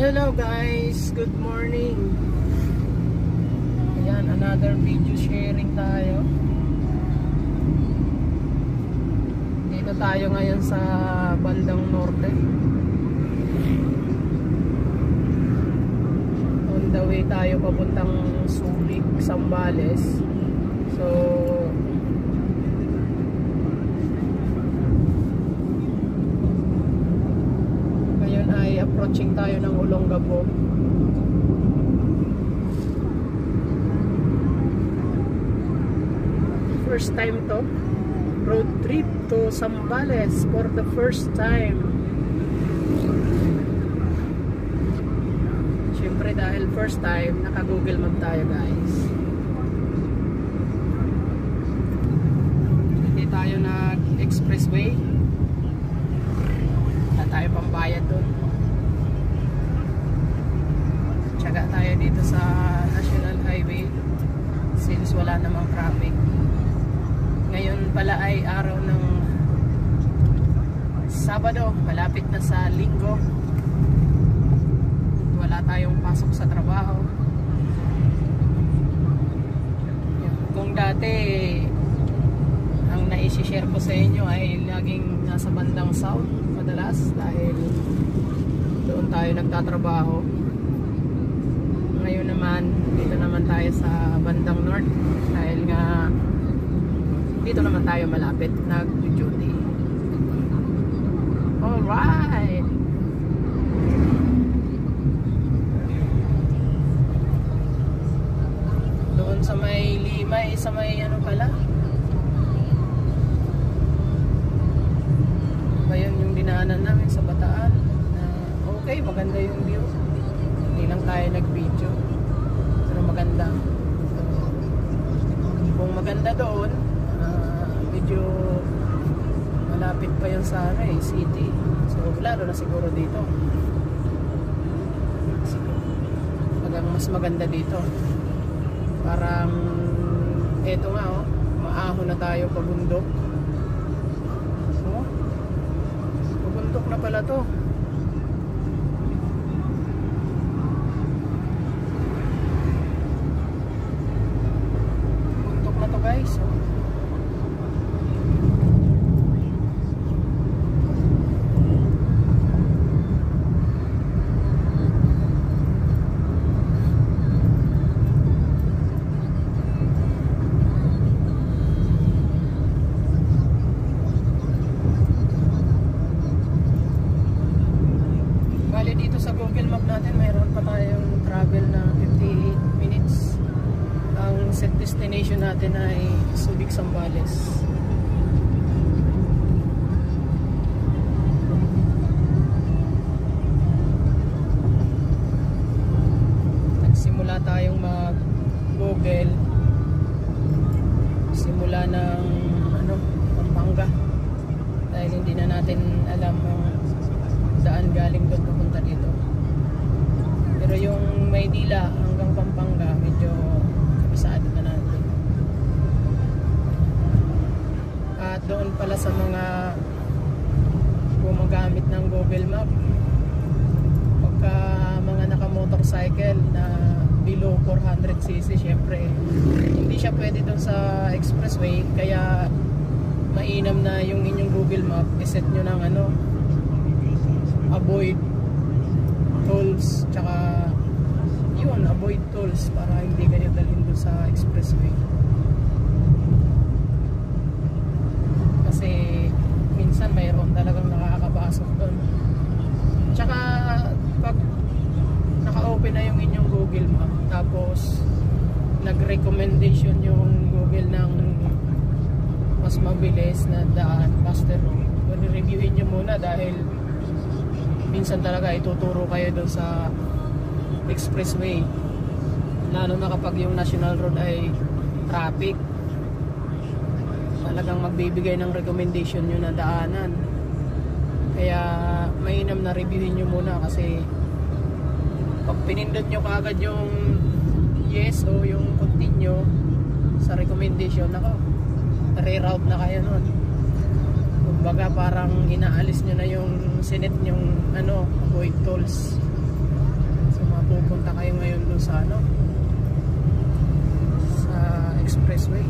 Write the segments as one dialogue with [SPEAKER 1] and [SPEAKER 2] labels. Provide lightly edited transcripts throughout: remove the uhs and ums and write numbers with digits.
[SPEAKER 1] Hello guys, good morning. Ayan, another video sharing tayo. Dito tayo ngayon sa bandang norte. On the way tayo papuntang Subic, Zambales. So ngayon ay approaching tayo ng Olongapo. First time to, road trip to Zambales for the first time. Siyempre dahil first time, naka-Google Map tayo guys. Hindi tayo nag-expressway. Wala tayo pambayad doon. Tiyaga tayo dito sa National Highway since wala namang traffic. Ngayon pala ay araw ng Sabado, malapit na sa Linggo. Wala tayong pasok sa trabaho. Kung dati ang naisishare ko sa inyo ay laging nasa bandang south madalas dahil doon tayo nagtatrabaho. Ngayon naman dito naman tayo sa bandang north dahil nga dito naman tayo malapit nag-duty. Alright. Doon sa may Limay, sa may ano pala. Ayun yung dinaanan namin sa Bataan. Okay, maganda yung view. Hindi lang tayo nag-video. Pero maganda. So, kung maganda doon, medyo malapit pa yun sa city. So lalo na siguro dito. Hanggang mas maganda dito. Parang eto nga maahon na tayo pabundok. Pabundok na pala to. Bundok na to guys. Dito sa Google Map natin mayroon pa tayong travel na 58 minutes. Ang set destination natin ay Subic, Zambales. Nagsimula tayong mag-Google simula ng Pampanga dahil hindi na natin alam ang daan galing doon papunta dito. Pero yung Maynila hanggang Pampanga medyo kabisado na natin. At doon pala sa mga gumagamit ng Google Map, pagka mga naka-motorcycle na below 400cc, syempre hindi siya pwede doon sa expressway, kaya mainam na yung inyong Google Map iset nyo ng avoid tolls, tsaka yun, avoid tolls para hindi kayo dalhin doon sa expressway. Kasi minsan mayroon talagang nakakapasok doon. Tsaka pag naka-open na yung inyong Google Map tapos nag-recommendation yung Google ng mas mabilis na daan, faster road, reviewin nyo muna dahil minsan talaga ituturo kayo doon sa expressway, lalo na kapag yung national road ay traffic. Talagang magbibigay ng recommendation nyo na daanan, kaya mainam na reviewin nyo muna. Kasi pag pinindot nyo kaagad yung yes o yung continue sa recommendation, reroute na kayo nun. Kumbaga parang inaalis nyo na yung sinet nyong avoid tolls. pupunta kayo ngayon doon sa ano, sa expressway.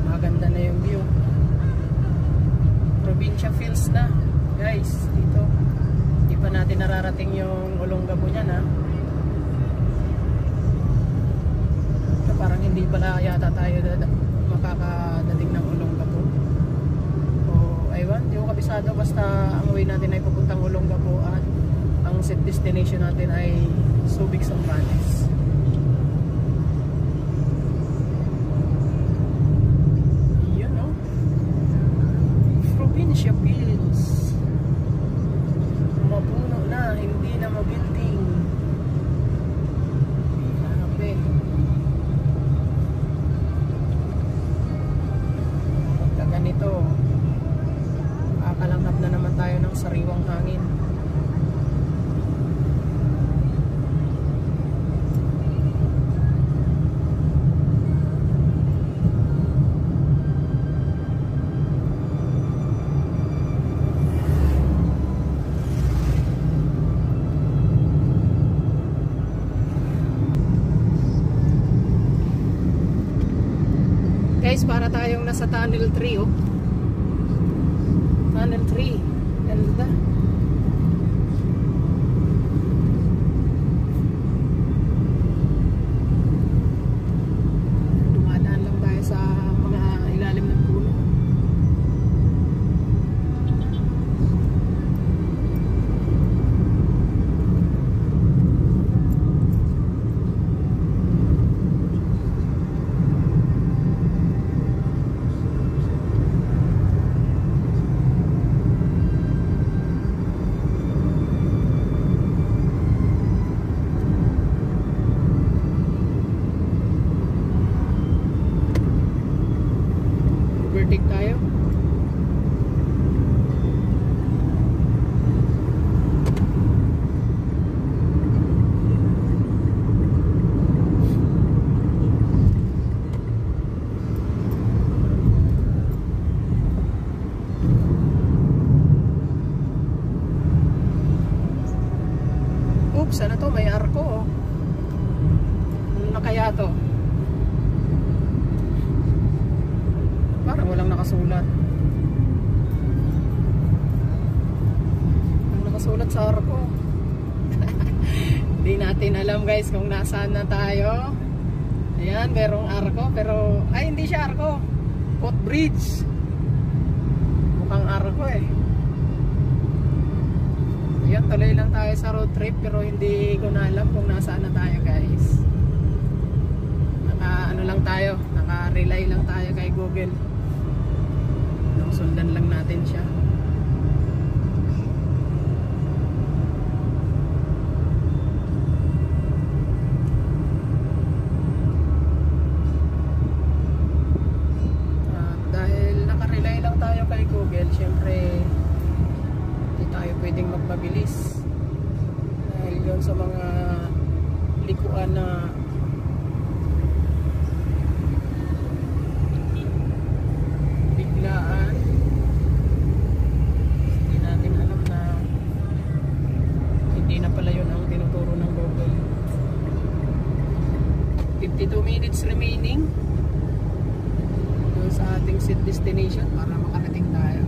[SPEAKER 1] Maganda na yung view. Probinsya feels na guys dito. Hindi pa natin nararating yung Olongapo niyan ha. So, parang hindi pala yata tayo makakadating ng Olongapo. O aywan, di ko kabisado. Basta ang way natin ay papuntang Olongapo at ang set destination natin ay Subic, Zambales. Yun o, Probinsya feels. Mapuno na, hindi na mabuilding. Grabe. Pagka ganito, makakalangkap na naman tayo ng sariwang hangin. Guys, para tayong nasa Tunnel 3 oh. Tunnel 3. Ganda. Dumadaan lang tayo sa mga ilalim ng puno. Overtake tayo. Oops, ano to? May arko oh. Ano na kaya to? Parang walang nakasulat. Ang nakasulat sa arko. Hindi natin alam guys kung nasaan na tayo. Ayan, merong arko. Pero, ay hindi siya arko. Footbridge. Mukhang arko eh. Ayan, tuloy lang tayo sa road trip. Pero hindi ko na alam kung nasaan na tayo guys. Ano lang tayo. Naka-rely lang tayo kay Google. Sundan lang natin siya. Dahil nakarely lang tayo kay Google, syempre hindi tayo pwedeng magpabilis. Dahil yun sa mga likuan na biglaan. Hindi natin alam na hindi na pala yun ang tinuturo ng Google. 52 minutes remaining doon sa ating set destination para makarating tayo.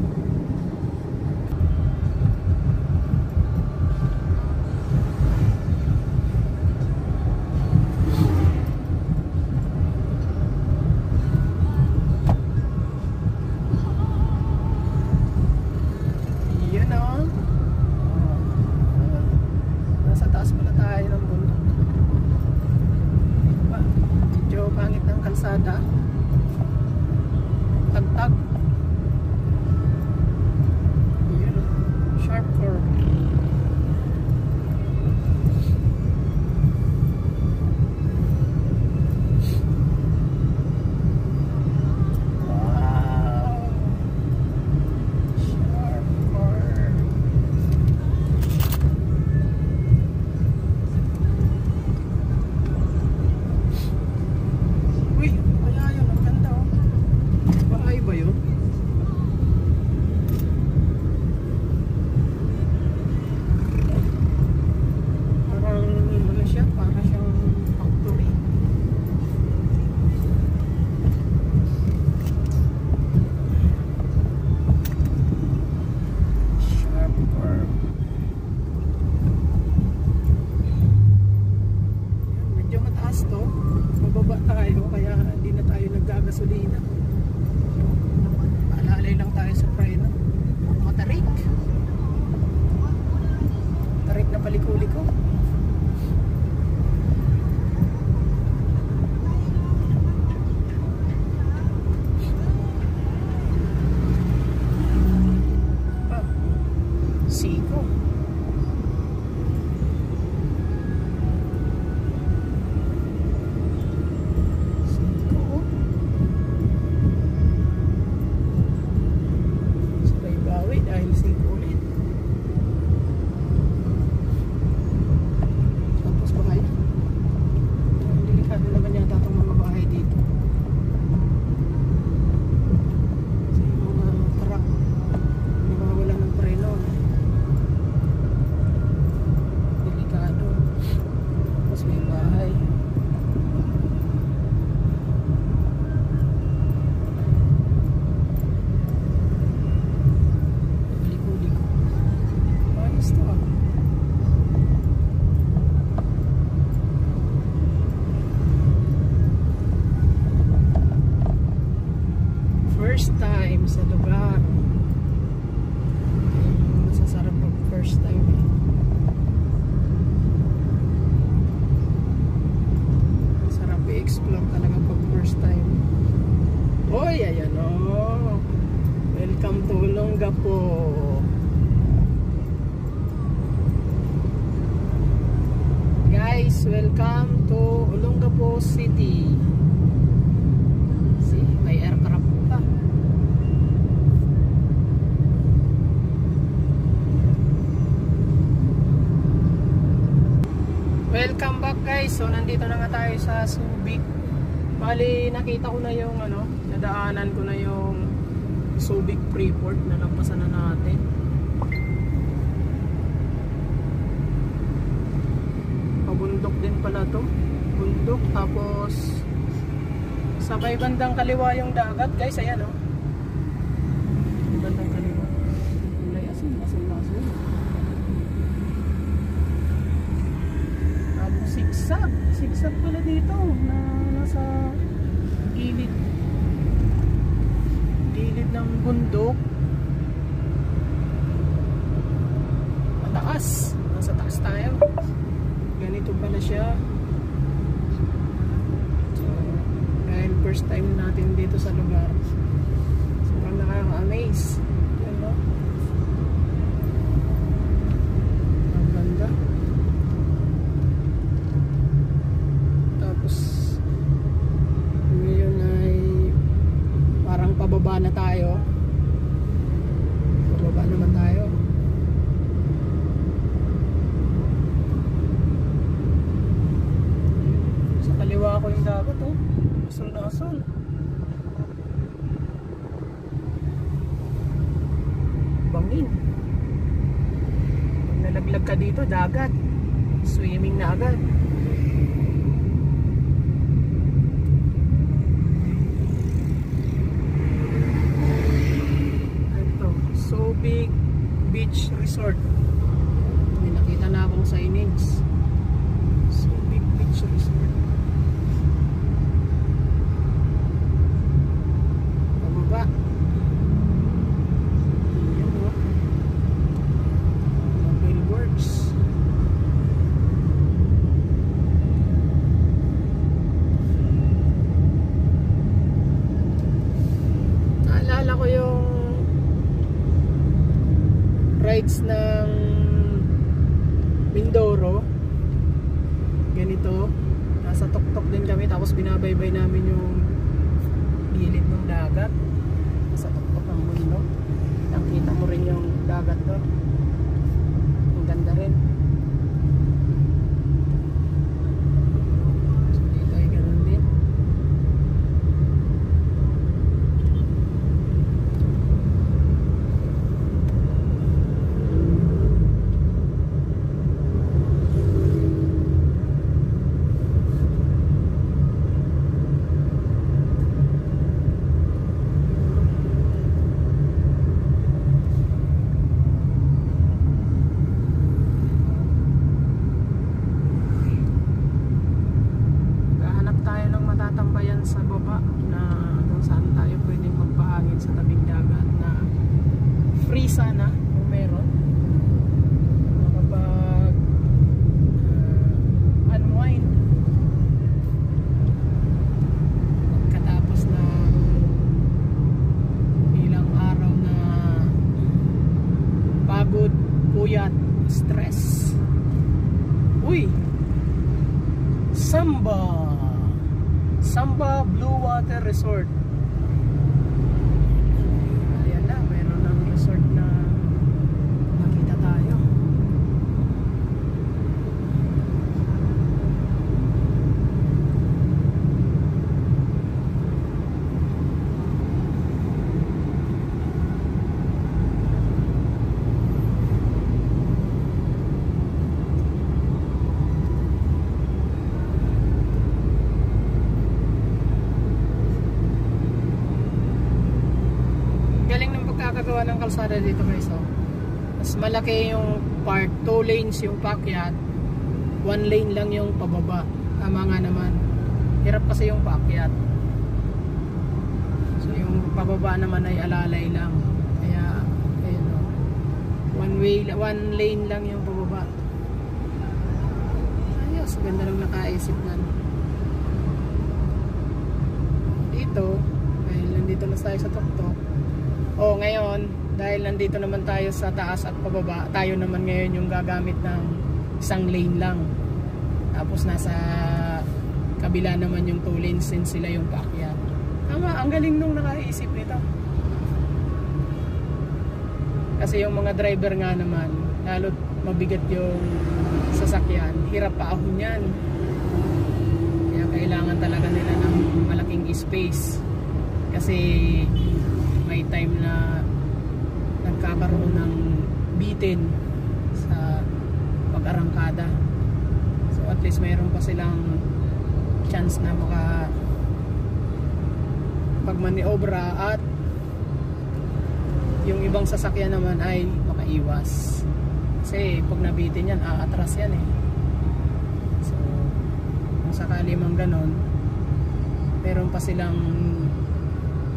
[SPEAKER 1] Kalsada tagtag mababa tayo kaya hindi na tayo naggagasolina. Paalalay lang tayo sa preno. Matarik na paliko-liko. Siko. Sabay bawi dahil siko ulit. Tapos bahay. Delikado naman yata itong mga bahay dito. Kasi yung mga truck nawawala ng preno. Delikado. Tapos may bahay. Liko-liko. Ayos to ah. First time sa lugar. Masasarap pag first time eh. Masarap i-explore talaga pag first time. Oy, ayan o. Welcome to Olongapo. Guys, welcome to Olongapo City. See, may aircraft pa. Welcome back guys. So nandito na nga tayo sa Subic. Bali nakita ko na yung nadaanan ko na yung Subic Freeport na nampasan na natin. Pabundok din pala to. Bundok tapos sabay bandang kaliwa yung dagat guys. Ayan o. Bandang kaliwa. Kulay asin. Sigsag pala dito na nasa gilid ng bundok. Mataas, nasa taas tayo. Ganito pala siya. So, dahil first time natin dito sa lugar, sobrang nakaka-amaze. Yan no? Ang ganda. Ngayon ay parang pababa na tayo. Pababa naman tayo. Sa kaliwa ko yung dagat oh. Asol na asol. Bangin. Pag nalaglag ka dito, dagat. Swimming na agad. Subic Beach Resort. May nakita na akong signage. Subic Beach Resort. Pababa. Ayan o. Mga billboards. Naalala ko yung rides ng Mindoro. Ganito. Nasa tuktok din kami tapos binabaybay namin yung gilid ng dagat. Nasa tuktok ng mundo. Nakita mo rin yung dagat doon. Ang ganda rin. So dito ay ganun din. dyan sa baba na kung saan tayo pwedeng magpahangin sa tabing dagat na free sana kung meron makapag unwind pagkatapos na ilang araw na pagod, puyat, stress. Uy, Samba Blue Water Resort. Ayan na, meron ng resort na nakita tayo. Kakagawa ng kalsada dito guys, oh. Mas malaki yung part, 2 lanes yung paakyat, 1 lane lang yung pababa. Tama nga naman, hirap kasi yung paakyat, so yung pababa naman ay alalay lang, kaya ayun, oh. 1 lane lang yung pababa. Ayos, ganda lang nakaisip na dito, dahil nandito na tayo sa tuktok. Oh, ngayon, dahil nandito naman tayo sa taas at pababa, tayo naman ngayon yung gagamit ng 1 lane lang. Tapos nasa kabila naman yung 2 lanes din sila yung paakyat. Tama, ang galing nung nakaisip nito. Kasi yung mga driver nga naman, lalo't mabigat yung sasakyan, hirap paahon yan. Kaya kailangan talaga nila ng malaking space. Kasi may time na nagkakaroon ng bitin sa pag-arangkada, so at least mayroon pa silang chance na pagmaniobra at yung ibang sasakyan naman ay makaiwas, kasi pag nabitin yan, aatras yan eh. So kung sakali mang ganon, meron pa silang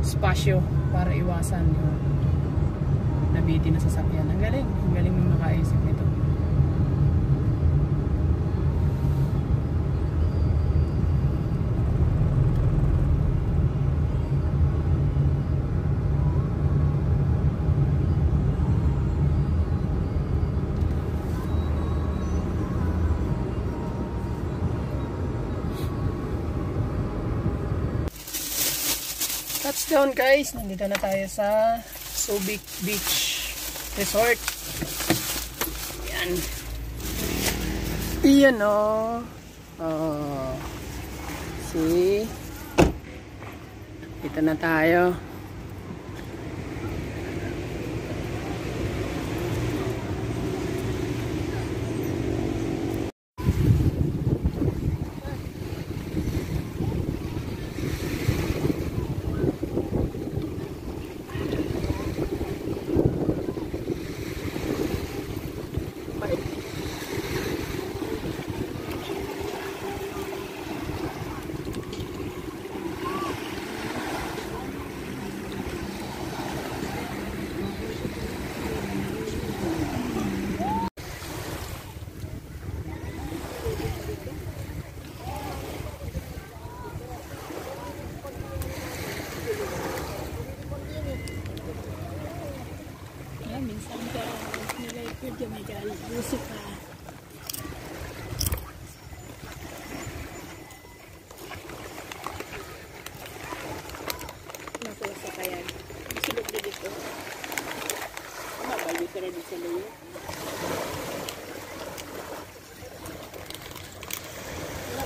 [SPEAKER 1] spasyo para iwasan yung nabitin na sasakyan. Ang galing ng nakaisip nito. Touchdown guys, nandito na tayo sa Subic Beach Resort. Yan. Iyan o. Oh. See? Dito na tayo.